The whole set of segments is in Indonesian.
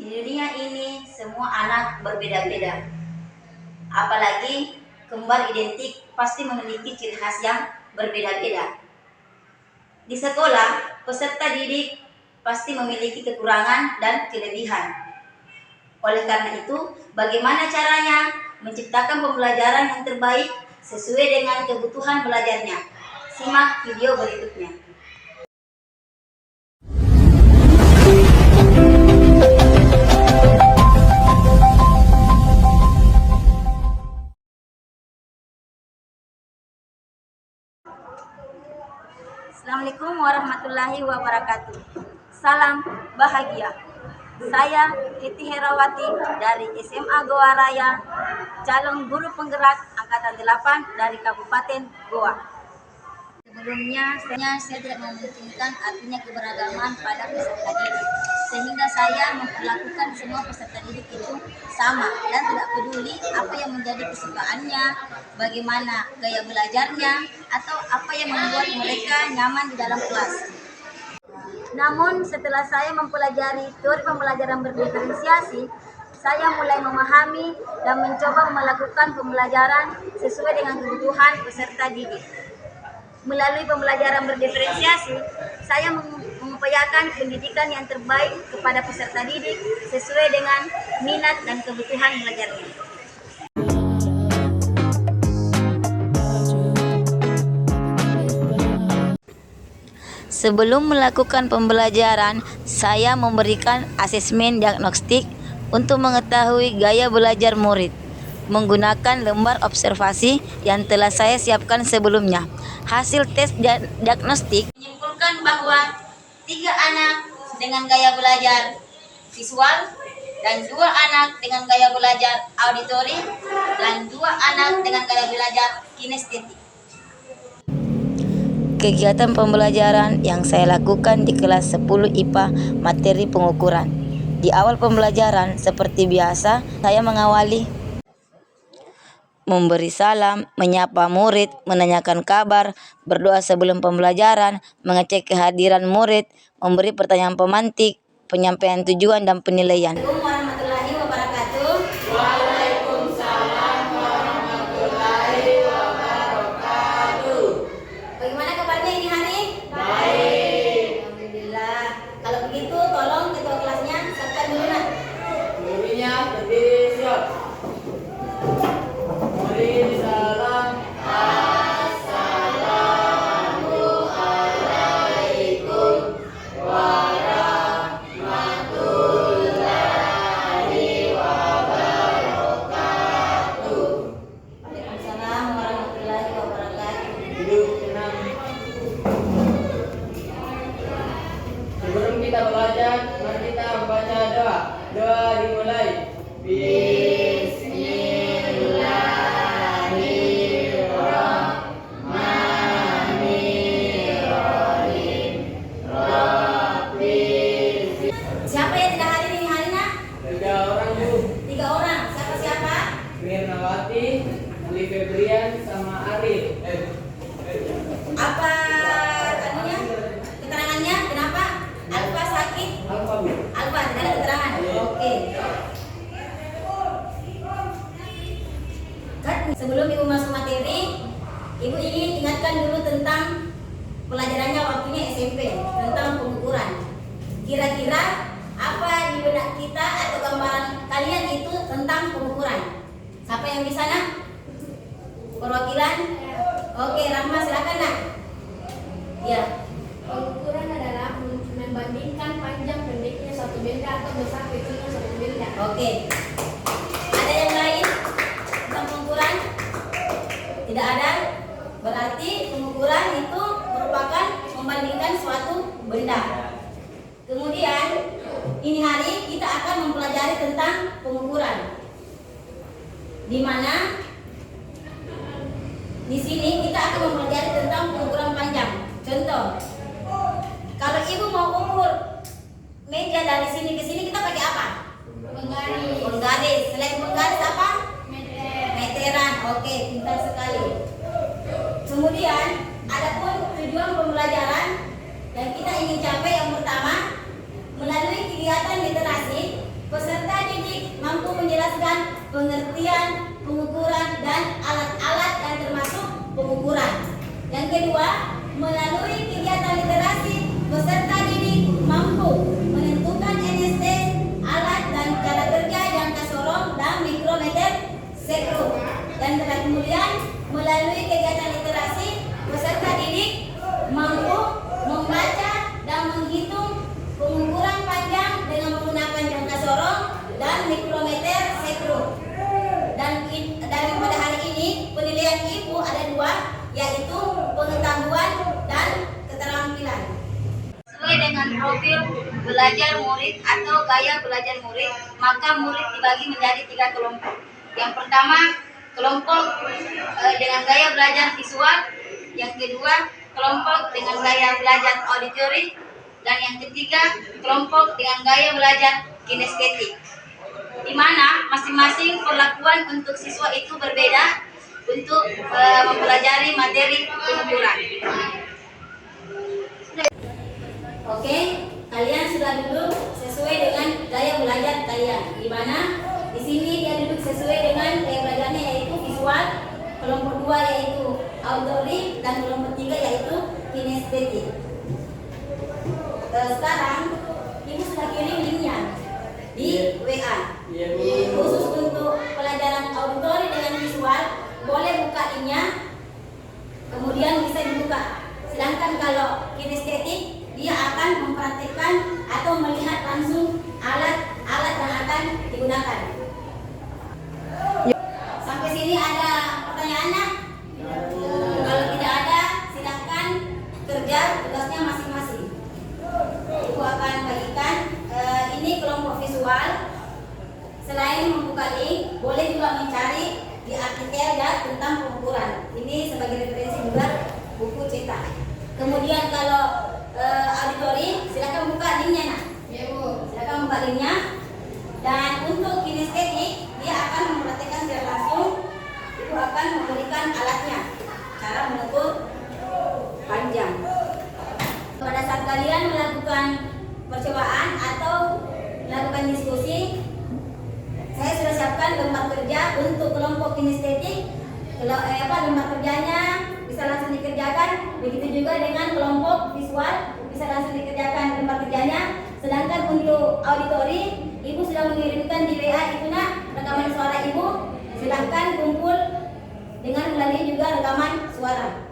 Di dunia ini semua anak berbeda-beda. Apalagi kembar identik pasti memiliki ciri khas yang berbeda-beda. Di sekolah, peserta didik pasti memiliki kekurangan dan kelebihan. Oleh karena itu, bagaimana caranya menciptakan pembelajaran yang terbaik sesuai dengan kebutuhan belajarnya? Simak video berikutnya. Assalamualaikum warahmatullahi wabarakatuh. Salam bahagia. Saya Titi Herawati dari SMA Goa Raya, calon guru penggerak angkatan 8 dari Kabupaten Goa. Sebelumnya, saya tidak mementingkan artinya keberagaman pada peserta didik, sehingga saya memperlakukan semua peserta didik itu sama dan tidak peduli apa yang menjadi kesukaannya, bagaimana gaya belajarnya, atau apa yang membuat mereka nyaman di dalam kelas. Namun setelah saya mempelajari teori pembelajaran berdiferensiasi, saya mulai memahami dan mencoba melakukan pembelajaran sesuai dengan kebutuhan peserta didik. Melalui pembelajaran berdiferensiasi, saya mengupayakan pendidikan yang terbaik kepada peserta didik sesuai dengan minat dan kebutuhan belajarnya. Sebelum melakukan pembelajaran, saya memberikan asesmen diagnostik untuk mengetahui gaya belajar murid menggunakan lembar observasi yang telah saya siapkan sebelumnya. Hasil tes diagnostik menyimpulkan bahwa 3 anak dengan gaya belajar visual dan 2 anak dengan gaya belajar auditori dan 2 anak dengan gaya belajar kinestetik. Kegiatan pembelajaran yang saya lakukan di kelas 10 IPA materi pengukuran. Di awal pembelajaran, seperti biasa, saya mengawali memberi salam, menyapa murid, menanyakan kabar, berdoa sebelum pembelajaran, mengecek kehadiran murid, memberi pertanyaan pemantik, penyampaian tujuan dan penilaian. Assalamualaikum warahmatullahi wabarakatuh. Waalaikumsalam warahmatullahi wabarakatuh. Bagaimana kabarnya ini hari? Baik. Alhamdulillah. Kalau begitu, tolong ketua kelasnya siapkan dulu nak. Gurunya berdiri siap. Beri salam. Assalamualaikum warahmatullahi wabarakatuh. Waalaikumsalam warahmatullahi wabarakatuh. Duduk tenang. Sebelum kita belajar, mari kita membaca doa. Doa dimulai. Siapa yang tidak hadir ini hari nak? 3 orang Bu. 3 orang. Siapa? Mirnawati, Ali Febrian, sama Arif. Apa anunya? Keterangannya kenapa? Alfa sakit? Alfa Bu. Alfa tidak ada keterangan. Oke. Kan sebelum Ibu masuk materi, Ibu ingin ingatkan dulu tentang pelajarannya waktunya SMP tentang pengukuran. Kira-kira apa di benak kita atau gambaran kalian itu tentang pengukuran? Siapa yang bisa nak? Perwakilan? Oke, Rahma silakan nak. Ya. Pengukuran adalah membandingkan panjang pendeknya suatu benda atau besar kecilnya suatu benda. Oke. Ada yang lain tentang pengukuran? Tidak ada. Berarti pengukuran itu merupakan membandingkan suatu benda. Kemudian ini hari kita akan mempelajari tentang pengukuran. Di mana di sini kita akan mempelajari tentang pengukuran panjang. Contoh, kalau ibu mau ukur meja dari sini ke sini kita pakai apa? Penggaris. Penggaris. Selain penggaris apa? Meter. Meteran. Oke, pintar sekali. Kemudian adapun tujuan pembelajaran yang kita ingin capai yang pertama, melalui kegiatan literasi Peserta didik mampu menjelaskan pengertian, pengukuran, dan alat-alat yang termasuk pengukuran. Yang kedua, melalui kegiatan literasi, peserta didik mampu menentukan NST, alat dan cara kerja yang kasorong dan mikrometer sekro. Dan kemudian melalui kegiatan literasi, peserta didik mampu membaca dan menghitung pengukuran panjang dengan menggunakan jangka sorong dan mikrometer sekro. Dan pada hari ini penilaian ibu ada dua, yaitu pengetahuan dan keterampilan. Sesuai dengan profil belajar murid atau gaya belajar murid, maka murid dibagi menjadi 3 kelompok. Yang pertama, kelompok dengan gaya belajar visual. Yang kedua, kelompok dengan gaya belajar auditory. Dan yang ketiga, kelompok dengan gaya belajar kinestetik, di mana masing-masing perlakuan untuk siswa itu berbeda untuk mempelajari materi pengukuran. Oke, kalian sudah duduk sesuai dengan gaya belajar kalian, di mana di sini dia duduk sesuai dengan gaya belajarnya, yaitu visual, kelompok 2 yaitu auditory, dan kelompok 3 yaitu kinestetik. Sekarang ibu sudah kirim linknya di WA. Khusus untuk pelajaran auditory dengan visual, boleh buka linknya, kemudian bisa dibuka. Sedangkan kalau kinestetik, dia akan mempraktikkan atau melihat langsung alat-alat yang akan digunakan. Sampai sini ada pertanyaannya? Kalau tidak ada, silakan kerja tugasnya masing-masing. Ibu akan bagikan ini kelompok visual. Selain membuka link, boleh juga mencari di artikel ya tentang pengukuran. Ini sebagai referensi juga buku cetak. Kemudian kalau auditory, silakan buka linknya nak. Ya Bu. Silakan buka linknya. Dan untuk kinestetik, dia akan mempraktikkan secara langsung. Ibu akan memberikan alatnya, cara mengukur panjang. Pada saat kalian melakukan percobaan atau melakukan diskusi, saya sudah siapkan lembar kerja untuk kelompok kinestetik. Lembar kerjanya bisa langsung dikerjakan. Begitu juga dengan kelompok visual, bisa langsung dikerjakan lembar kerjanya. Sedangkan untuk auditory, ibu sudah mengirimkan di WA itu nak rekaman suara ibu. Silahkan kumpul dengan melalui juga rekaman suara.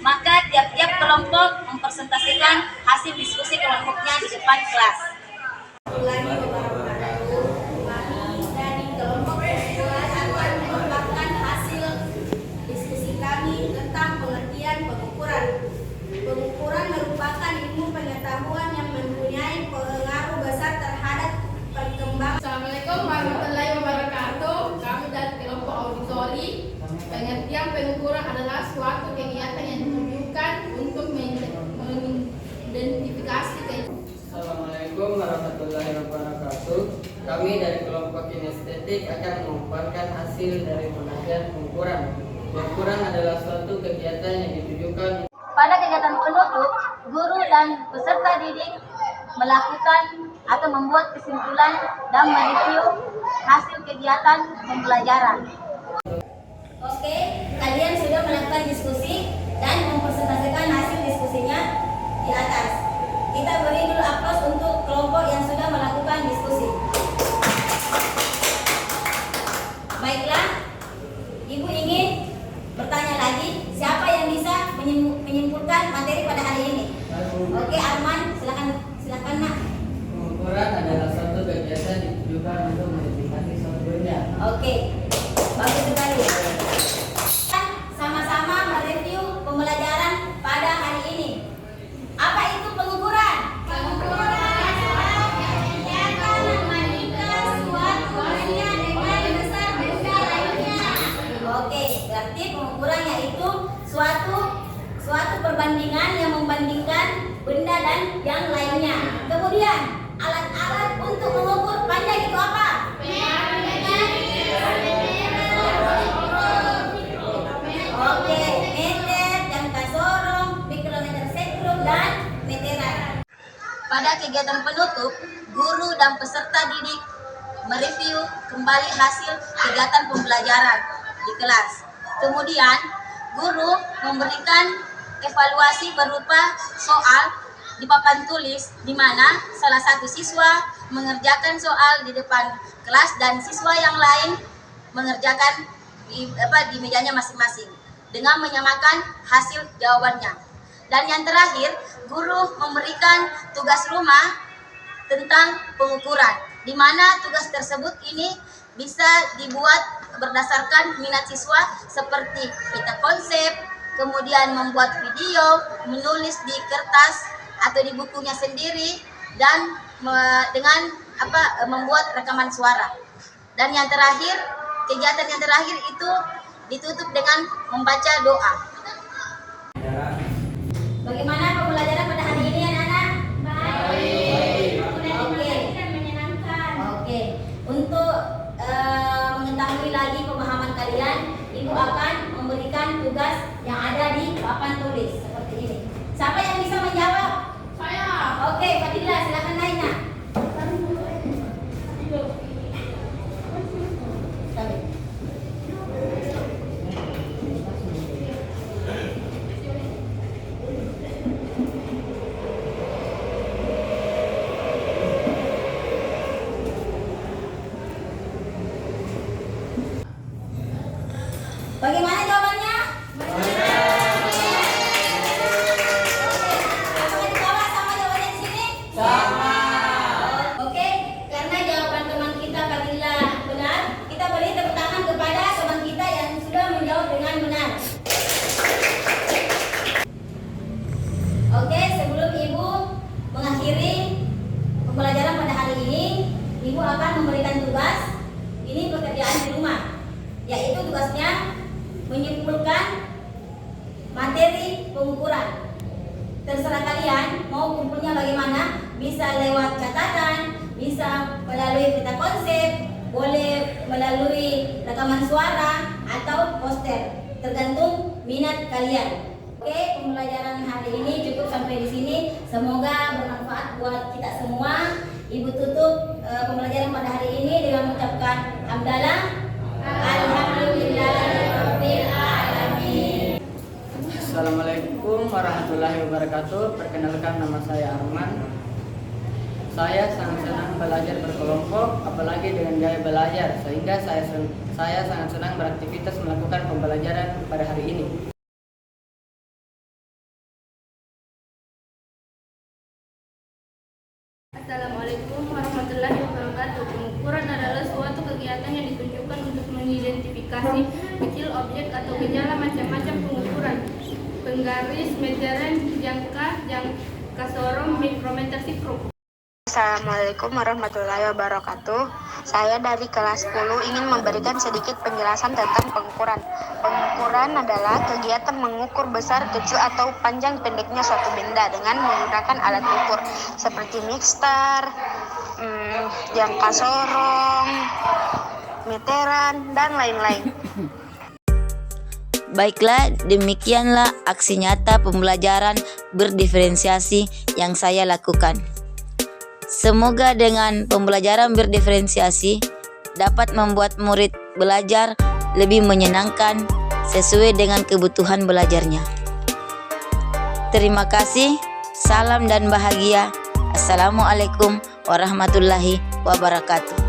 Maka tiap-tiap kelompok mempresentasikan hasil diskusi kelompoknya di depan kelas. Kami dari kelompok visual akan mengungkapkan hasil diskusi kami tentang pengertian pengukuran. Pengukuran merupakan ilmu pengetahuan yang mempunyai pengaruh besar terhadap perkembangan. Assalamualaikum warahmatullahi wabarakatuh. Kami dari kelompok auditory. Pengertian pengukuran adalah suatu kegiatan yang ditujukan untuk mengidentifikasi. Assalamualaikum warahmatullahi wabarakatuh. Kami dari kelompok kinestetik akan memaparkan hasil dari pengajian pengukuran. Pengukuran adalah suatu kegiatan yang ditujukan. Pada kegiatan penutup, guru dan peserta didik melakukan atau membuat kesimpulan dan mereview hasil kegiatan pembelajaran. Oke, kalian sudah melakukan diskusi dan mempresentasikan hasil diskusinya di atas. Kita beri dulu aplaus untuk kelompok yang sudah melakukan diskusi. Alat-alat untuk mengukur panjang itu apa? Oke, meter, jangka sorong, mikrometer sekrum, dan meteran. Pada kegiatan penutup, guru dan peserta didik mereview kembali hasil kegiatan pembelajaran di kelas. Kemudian, guru memberikan evaluasi berupa soal di papan tulis, di mana salah satu siswa mengerjakan soal di depan kelas dan siswa yang lain mengerjakan di mejanya masing-masing dengan menyamakan hasil jawabannya. Dan yang terakhir, guru memberikan tugas rumah tentang pengukuran, di mana tugas tersebut ini bisa dibuat berdasarkan minat siswa seperti peta konsep, kemudian membuat video, menulis di kertas atau di bukunya sendiri, dan dengan membuat rekaman suara. Dan yang terakhir, kegiatan yang terakhir itu ditutup dengan membaca doa. Bagaimana pembelajaran pada hari ini, anak-anak? Baik. Oke. Menyenangkan. Oke. Untuk mengetahui lagi pemahaman kalian, Ibu akan memberikan tugas yang ada di papan tulis seperti ini. Siapa yang bisa menjawab? Saya. Oke, Fadila, silakan naik, Nak. Bagaimana jawabannya? Apakah di bawah sama jawabannya di sini? Sama. Oke, karena jawaban teman kita Fadila benar, kita beri tepuk tangan kepada teman kita yang sudah menjawab dengan benar. Oke, sebelum Ibu mengakhiri pembelajaran pada hari ini, Ibu akan memberikan tugas. Ini pekerjaan di rumah, yaitu tugasnya menyimpulkan materi pengukuran. Terserah kalian mau kumpulnya bagaimana, bisa lewat catatan, bisa melalui peta konsep, boleh melalui rekaman suara atau poster, tergantung minat kalian. Oke, pembelajaran hari ini cukup sampai di sini. Semoga bermanfaat buat kita semua. Ibu tutup pembelajaran pada hari ini dengan mengucapkan hamdalah. Alhamdulillahirabbil alamin. Assalamualaikum warahmatullahi wabarakatuh. Perkenalkan, nama saya Arman. Saya sangat senang belajar berkelompok, apalagi dengan gaya belajar, sehingga saya sangat senang beraktivitas melakukan pembelajaran pada hari ini. Assalamualaikum warahmatullahi wabarakatuh. Pengukuran adalah suatu kegiatan yang ditunjukkan untuk mengidentifikasi kecil objek atau gejala macam-macam pengukuran. Penggaris, meteran, jangka sorong, mikrometer sikrum. Assalamualaikum warahmatullahi wabarakatuh. Saya dari kelas 10 ingin memberikan sedikit penjelasan tentang pengukuran. Pengukuran adalah kegiatan mengukur besar, kecil, atau panjang pendeknya suatu benda dengan menggunakan alat ukur seperti mixtar, jangka sorong, meteran, dan lain-lain. Baiklah, demikianlah aksi nyata pembelajaran berdiferensiasi yang saya lakukan. Semoga dengan pembelajaran berdiferensiasi dapat membuat murid belajar lebih menyenangkan sesuai dengan kebutuhan belajarnya. Terima kasih, salam dan bahagia. Assalamualaikum warahmatullahi wabarakatuh.